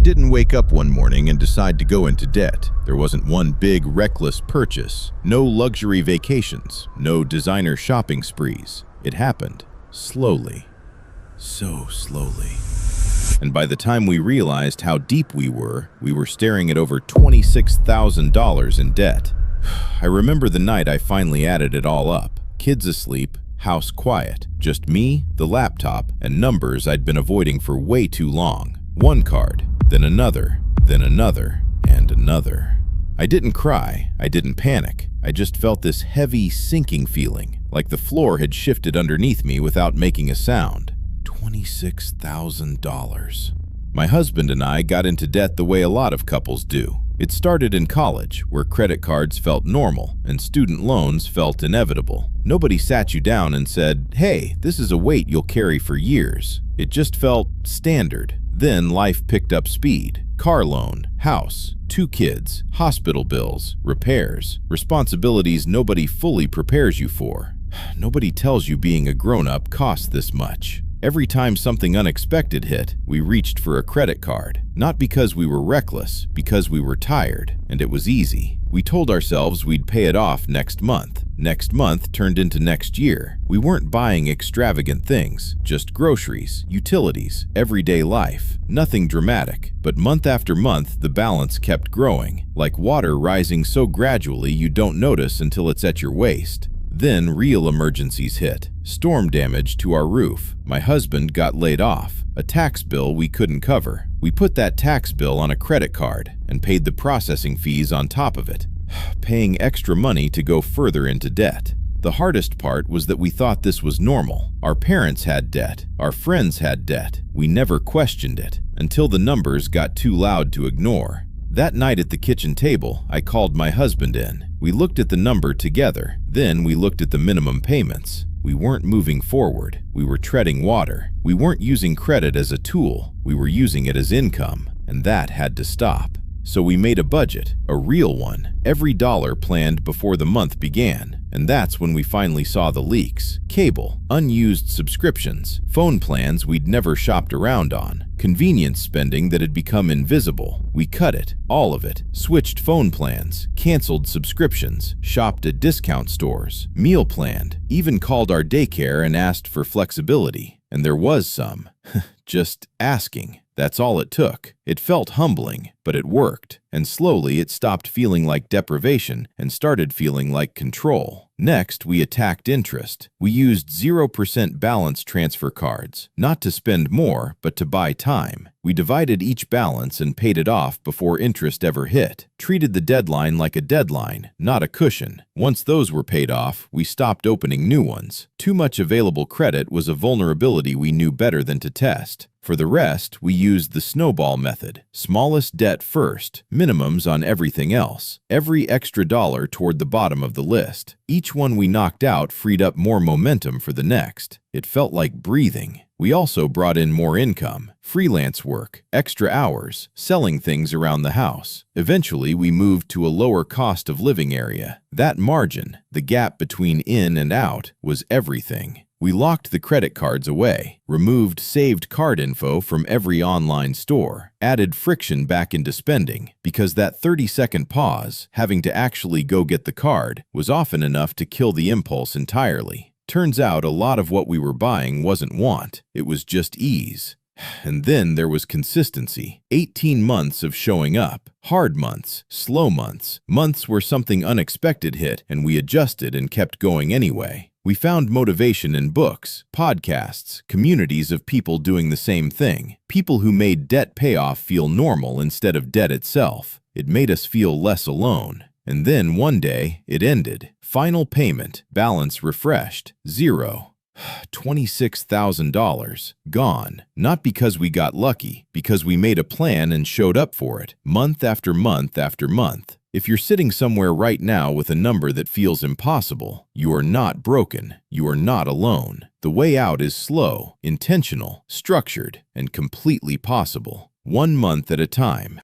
didn't wake up one morning and decide to go into debt. There wasn't one big, reckless purchase, no luxury vacations, no designer shopping sprees. It happened slowly, so slowly. And by the time we realized how deep we were staring at over $26,000 in debt. I remember the night I finally added it all up. Kids asleep, house quiet, just me, the laptop, and numbers I'd been avoiding for way too long. One card, then another, and another. I didn't cry, I didn't panic. I just felt this heavy, sinking feeling, like the floor had shifted underneath me without making a sound. $26,000. My husband and I got into debt the way a lot of couples do. It started in college, where credit cards felt normal and student loans felt inevitable. Nobody sat you down and said, "Hey, this is a weight you'll carry for years." It just felt standard. Then life picked up speed. Car loan, house, 2 kids, hospital bills, repairs, responsibilities nobody fully prepares you for. Nobody tells you being a grown-up costs this much. Every time something unexpected hit, we reached for a credit card. Not because we were reckless, because we were tired, and it was easy. We told ourselves we'd pay it off next month. Next month turned into next year. We weren't buying extravagant things, just groceries, utilities, everyday life. Nothing dramatic, but month after month the balance kept growing, like water rising so gradually you don't notice until it's at your waist. Then real emergencies hit. Storm damage to our roof. My husband got laid off. A tax bill we couldn't cover. We put that tax bill on a credit card and paid the processing fees on top of it, paying extra money to go further into debt. The hardest part was that we thought this was normal. Our parents had debt. Our friends had debt. We never questioned it until the numbers got too loud to ignore. That night at the kitchen table, I called my husband in. We looked at the number together. Then we looked at the minimum payments. We weren't moving forward. We were treading water. We weren't using credit as a tool. We were using it as income, and that had to stop. So we made a budget, a real one, every dollar planned before the month began. And that's when we finally saw the leaks. Cable, unused subscriptions, phone plans we'd never shopped around on, convenience spending that had become invisible. We cut it, all of it, switched phone plans, canceled subscriptions, shopped at discount stores, meal planned, even called our daycare and asked for flexibility. And there was some. Just asking. That's all it took. It felt humbling, but it worked. And slowly it stopped feeling like deprivation and started feeling like control. Next, we attacked interest. We used 0% balance transfer cards, not to spend more, but to buy time. We divided each balance and paid it off before interest ever hit. Treated the deadline like a deadline, not a cushion. Once those were paid off, we stopped opening new ones. Too much available credit was a vulnerability we knew better than to test. For the rest, we used the snowball method. Smallest debt first, minimums on everything else. Every extra dollar toward the bottom of the list. Each one we knocked out freed up more momentum for the next. It felt like breathing. We also brought in more income, freelance work, extra hours, selling things around the house. Eventually, we moved to a lower cost of living area. That margin, the gap between in and out, was everything. We locked the credit cards away, removed saved card info from every online store, added friction back into spending, because that 30-second pause, having to actually go get the card, was often enough to kill the impulse entirely. Turns out a lot of what we were buying wasn't want, it was just ease. And then there was consistency. 18 months of showing up. Hard months, slow months, months where something unexpected hit and we adjusted and kept going anyway. We found motivation in books, podcasts, communities of people doing the same thing. People who made debt payoff feel normal instead of debt itself. It made us feel less alone. And then one day, it ended. Final payment, balance refreshed, 0. $26,000, gone. Not because we got lucky, because we made a plan and showed up for it, month after month after month. If you're sitting somewhere right now with a number that feels impossible, you are not broken, you are not alone. The way out is slow, intentional, structured, and completely possible. 1 month at a time.